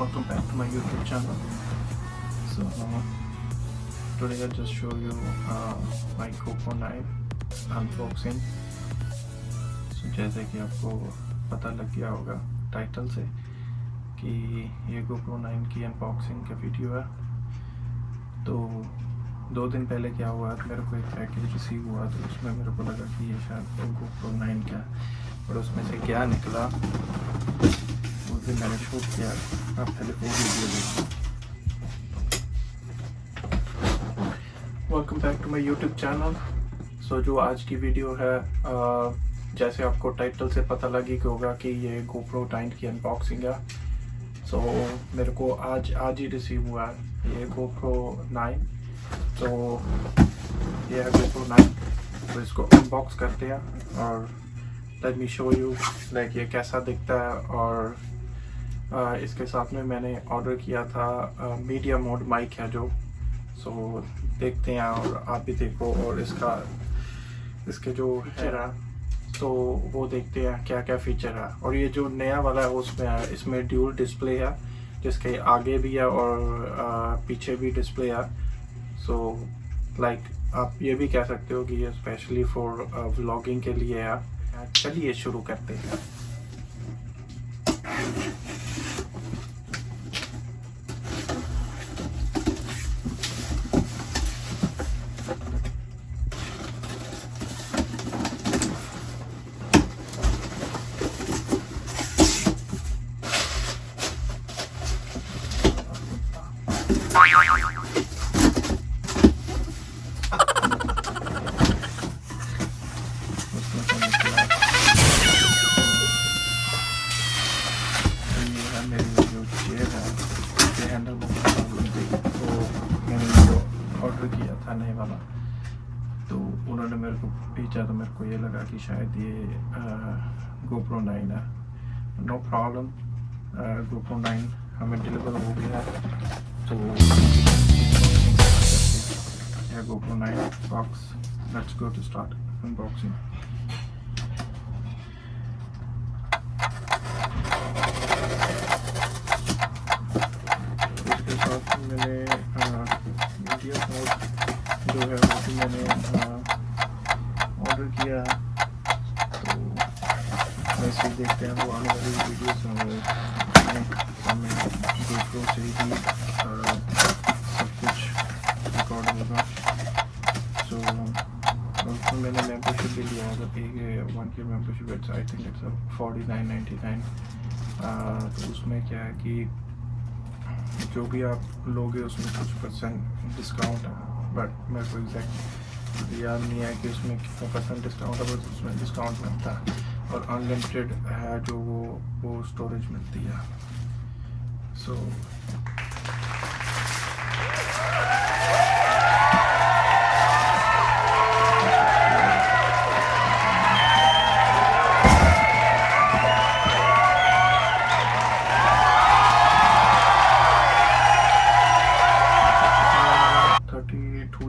welcome back to my YouTube channel. So today I'll just show you my PRO9 unboxing. So जैसे कि आपको पता लग गया होगा टाइटल से कि ये PRO9 की अनबॉक्सिंग का वीडियो है। तो 2 दिन पहले क्या हुआ, मेरे को एक पैकेज रिसीव हुआ, तो उसमें मेरे को लगा कि ये शायद PRO9 का, और उसमें से क्या निकला उस दिन मैंने शूट किया। आप पहले वो वीडियो देखो। Welcome back to my YouTube channel. So जो आज की वीडियो है, जैसे आपको टाइटल से पता लगी होगा कि ये PRO9 की अनबॉक्सिंग है। सो मेरे को आज ही रिसीव हुआ है ये PRO9। तो ये है PRO9, तो इसको अनबॉक्स करते हैं और let me show you like ये कैसा दिखता है। और इसके साथ में मैंने ऑर्डर किया था मीडियम मोड माइक है जो। सो देखते हैं और आप भी देखो, और इसके जो फीचर है तो वो देखते हैं क्या क्या फीचर है। और ये जो नया वाला है उसमें है, इसमें ड्यूल डिस्प्ले है, जिसके आगे भी है और पीछे भी डिस्प्ले है। सो लाइक आप ये भी कह सकते हो कि ये स्पेशली फॉर व्लॉगिंग के लिए है। चलिए शुरू करते हैं। ऑर्डर किया था नए वाला, तो उन्होंने मेरे को भेजा, तो मेरे को ये लगा कि शायद ये PRO9 है। नो प्रॉब्लम, PRO9 हमें डिलीवर हो गया। तो ये PRO9 box, let's go to start unboxing. इसके साथ मैंने मीडियम मोड जो है वो भी मैंने ऑर्डर किया। तो वैसे देखते हैं वो आने वाली वीडियोस हमें GoPro से ही सब कुछ रिकॉर्ड होगा। सो उसमें मैंने मेम्बरशिप भी लिया है, मतलब एक 1 year membership, it's I think it's 49.99। तो उसमें क्या है कि जो भी आप लोगे उसमें कुछ % डिस्काउंट है, बट मेरे को एग्जैक्ट याद नहीं है कि उसमें कितना % डिस्काउंट है, बस उसमें डिस्काउंट मिलता है। और अनलिमिटेड है जो वो स्टोरेज मिलती है। सो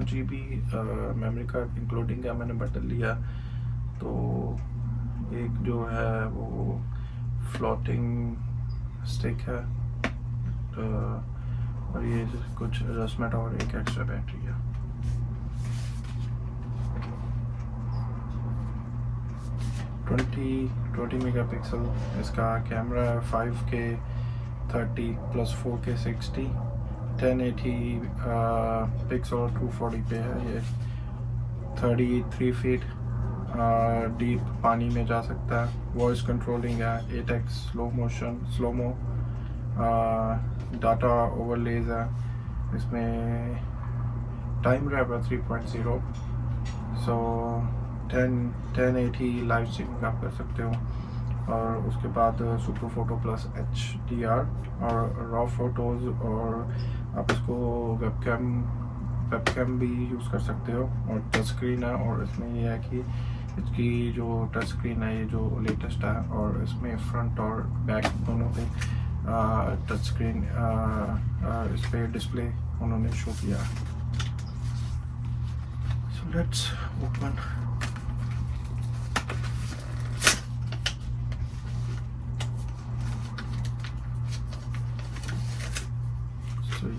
GB मेमोरी कार्ड इंक्लूडिंग का मैंने बटन लिया। तो एक जो है वो फ्लोटिंग स्टिक है, और ये कुछ एडजस्टमेंट और एक एक्स्ट्रा बैटरी है। ट्वेंटी मेगापिक्सल इसका कैमरा है, 5K 30 + 4K 60, 1080 पिक्सल 240 पे है। ये 33 फीट डीप पानी में जा सकता है। वॉइस कंट्रोलिंग है, 8x स्लोमो डाटा ओवरलेज है। इसमें टाइम रैप है 3.0। सो 1080 लाइव स्ट्रीमिंग आप कर सकते हो। और उसके बाद सुपर फोटो प्लस HDR और रॉ फोटोज़, और आप इसको वेबकैम भी यूज़ कर सकते हो। और टच स्क्रीन है, और इसमें यह है कि इसकी जो टच स्क्रीन है ये जो लेटेस्ट है, और इसमें फ्रंट और बैक दोनों पे टच स्क्रीन इस पर डिस्प्ले उन्होंने शो किया। So let's open.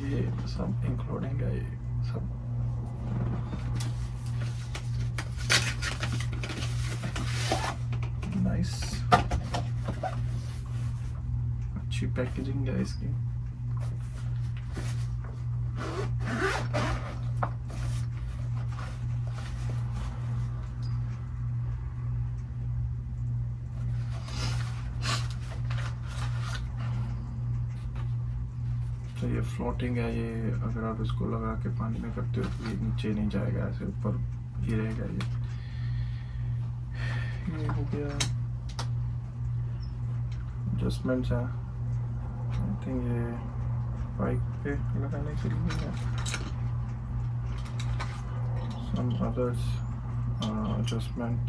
ये सब इंक्लूडिंग है, ये सब नाइस, अच्छी पैकेजिंग है इसकी। तो ये फ्लोटिंग है, ये अगर आप इसको लगा के पानी में करते हो तो ये नीचे नहीं जाएगा, ऐसे ऊपर ही रहेगा। ये हो गया एडजस्टमेंट्स है, आई थिंक ये बाइक पे लगाने के लिए है। सम अदर्स एडजस्टमेंट,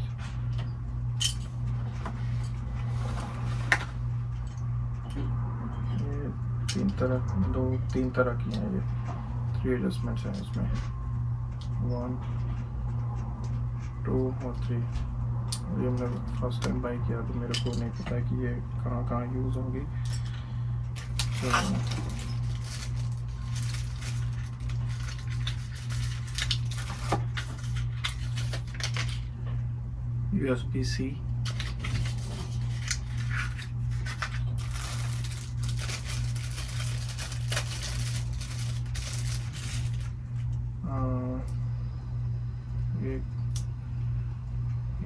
तीन तरह की हैं ये, 3 एडजस्टमेंट्स हैं इसमें, 1, 2 और 3। ये मैंने फर्स्ट टाइम बाई किया तो मेरे को नहीं पता कि ये कहाँ कहाँ यूज़ होगी। USB-C,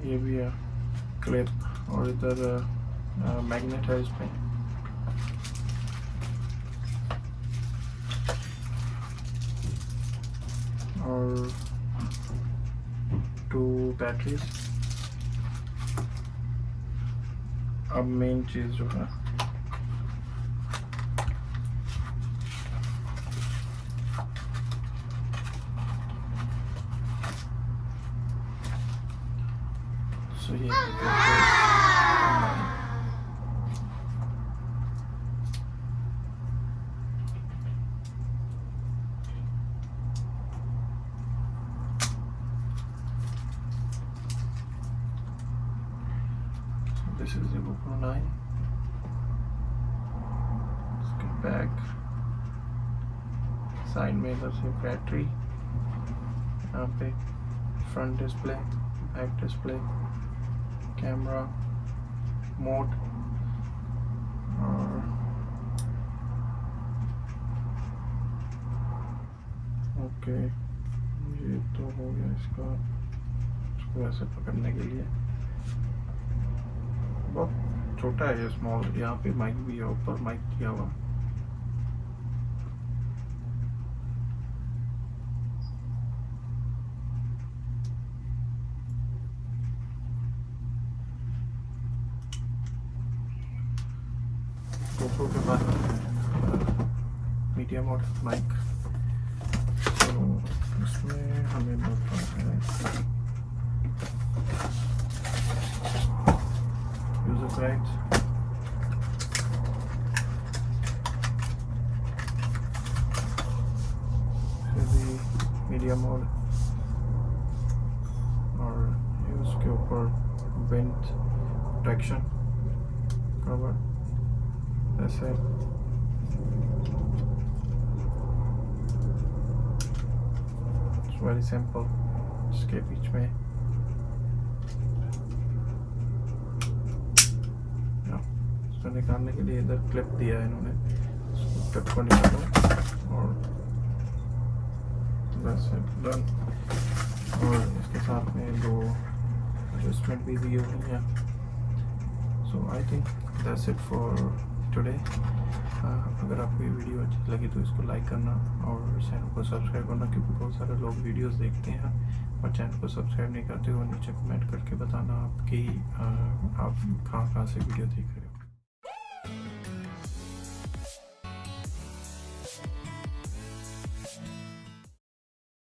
ये भी है क्लिप, और इधर मैग्नेट है इसमें। और 2 बैटरीज। अब मेन चीज़ जो है so ये this is the PRO9, इसके बैक साइड में इधर से बैटरी, यहाँ पे front display, back display, camera mode, और ओके ये तो हो गया इसको ऐसे पकड़ने के लिए। बहुत छोटा है ये, स्मॉल। यहाँ पे माइक भी है, ऊपर माइक किया हुआ। GoPro के बाद मीडिया मोड माइक, तो इसमें हमें यूजर गाइड, मीडिया मोड, और उसके ऊपर विंड प्रोटेक्शन कवर ऐसे। It's very simple. इसके बीच में इसको निकालने के लिए इधर क्लिप दिया है इन्होंने, क्लिप को निकालो और बस डन। और इसके साथ में 2 एडजस्टमेंट भी दी हुई हैं। So I think that's it for today. अगर आपको ये वीडियो अच्छी लगी तो इसको लाइक करना और चैनल को सब्सक्राइब करना, क्योंकि बहुत सारे लोग वीडियोस देखते हैं और चैनल को सब्सक्राइब नहीं करते हो। नीचे कमेंट करके बताना आपकी आप कहाँ से वीडियो देख रहे हैं।